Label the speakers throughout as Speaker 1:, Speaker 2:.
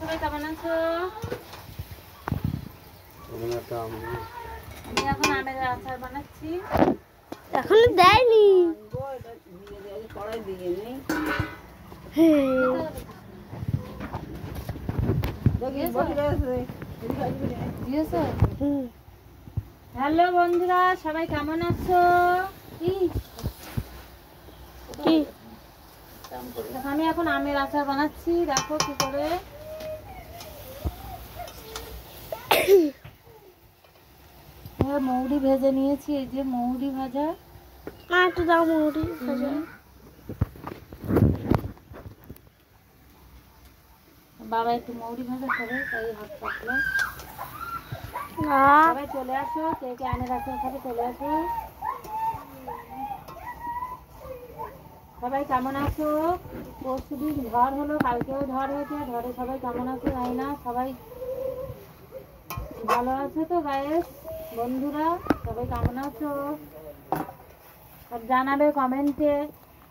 Speaker 1: সবাই কেমন আছো? আমি এখন আমের আচার বানাচ্ছি।
Speaker 2: এখন দেয়নি।
Speaker 1: হ্যালো বন্ধুরা, সবাই কেমন আছো? আমি এখন আমের আচার বানাচ্ছি, দেখো কি করে। মৌরি ভেজে নিয়েছি, এই যে মৌরি ভাজা।
Speaker 2: একটু দাও মৌরি ভাজা।
Speaker 1: বাবা একটু মৌরি ভাজা খাবে, তাই হাত পাতলাম। সবাই চলে আসো, কে কে আমের আচার খাবে চলে আসো। সবাই কেমন আছো? পরশুদিন ঝড় হলো, কালকেও ঝড় হয়েছে। ঝড়ে সবাই কেমন আছে জানি না। সবাই ভালো আছে তো গায়েস? বন্ধুরা সবাই কেমন আছো সব জানাবে কমেন্টে।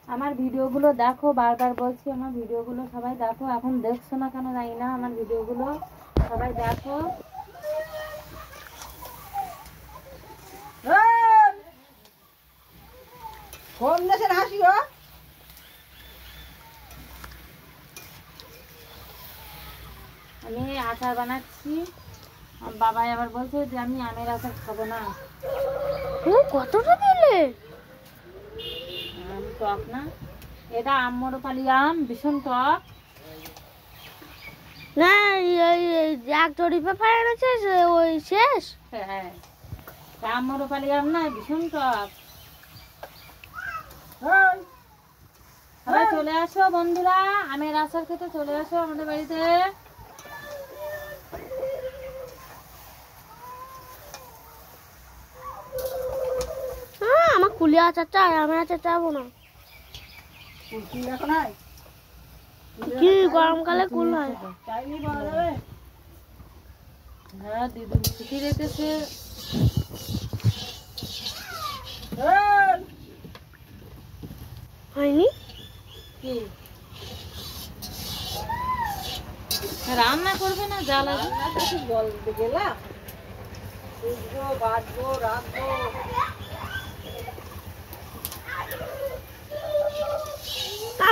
Speaker 1: আমার ভিডিওগুলো দেখো, বারবার বলছি আমার ভিডিওগুলো সবাই দেখো। এখন দেখছো না কেন জানি না, আমার ভিডিওগুলো সবাই দেখো। আমি আচার বানাচ্ছি। বাবাই আবার বলছে যে আমি আমের আচার খাবো না।
Speaker 2: কতটা দিলে?
Speaker 1: টক না, এটা আম্রপালি আম, ভীষণ টক।
Speaker 2: না এক জড়ি পেপার এনেছে ওই শেষ।
Speaker 1: হ্যাঁ, আম্রপালি আম না, ভীষণ টক। সবাই চলে আসো বন্ধুরা, আমের আচার খেতে চলে আসো আমাদের বাড়িতে।
Speaker 2: আমার কুলি আচার চাই, আমের আচার চাবো না। কি গরমকালে কুল হয়?
Speaker 1: হ্যাঁ, দিদি ছুটি রেখেছে।
Speaker 2: হয়নি
Speaker 1: কি রান্না করবে না? জ্বালা বলতে গেলাম, বাঁচবো রাখবো।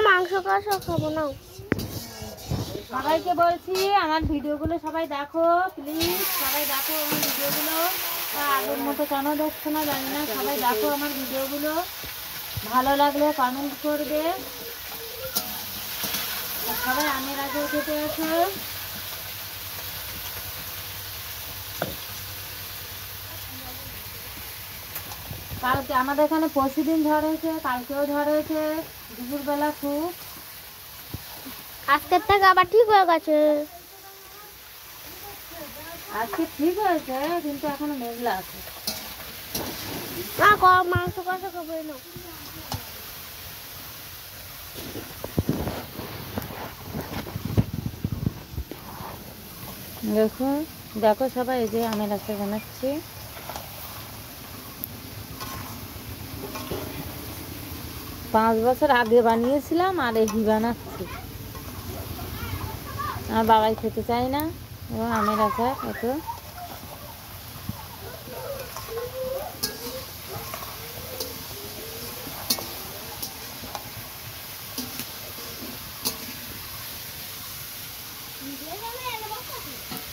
Speaker 2: মাংস কষা খাবো না।
Speaker 1: সবাইকে বলছি আমার ভিডিওগুলো সবাই দেখো প্লিজ, সবাই দেখো আমার ভিডিওগুলো। আগের মতো কেন দেখছো না জানি না, সবাই দেখো আমার ভিডিওগুলো। ভালো লাগলে কমেন্ট করবে। সবাই আমের আচার খেতে আসো। কালকে আমাদের এখানে পরশুদিন ঝড় হয়েছে, কালকেও ঝড় হয়েছে দুপুরবেলা খুব।
Speaker 2: আজকের থেকে আবার ঠিক হয়ে গেছে।
Speaker 1: আজকে ঠিক হয়েছে, কিন্তু এখনো মেঘলা আছে।
Speaker 2: মাংস কষা খাবো না।
Speaker 1: দেখো দেখো সবাই, এই যে আমের আচার বানাচ্ছি। 5 বছর আগে বানিয়েছিলাম আর এই বানাচ্ছি। আমার বাবাই খেতে চায় না ও আমের আচার এত।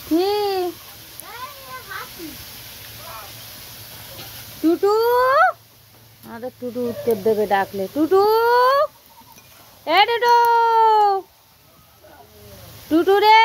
Speaker 1: কি টুটু? আমাদের টুটু উত্তর দেবে ডাকলে। টুটু, এ টুটু, টুটু রে।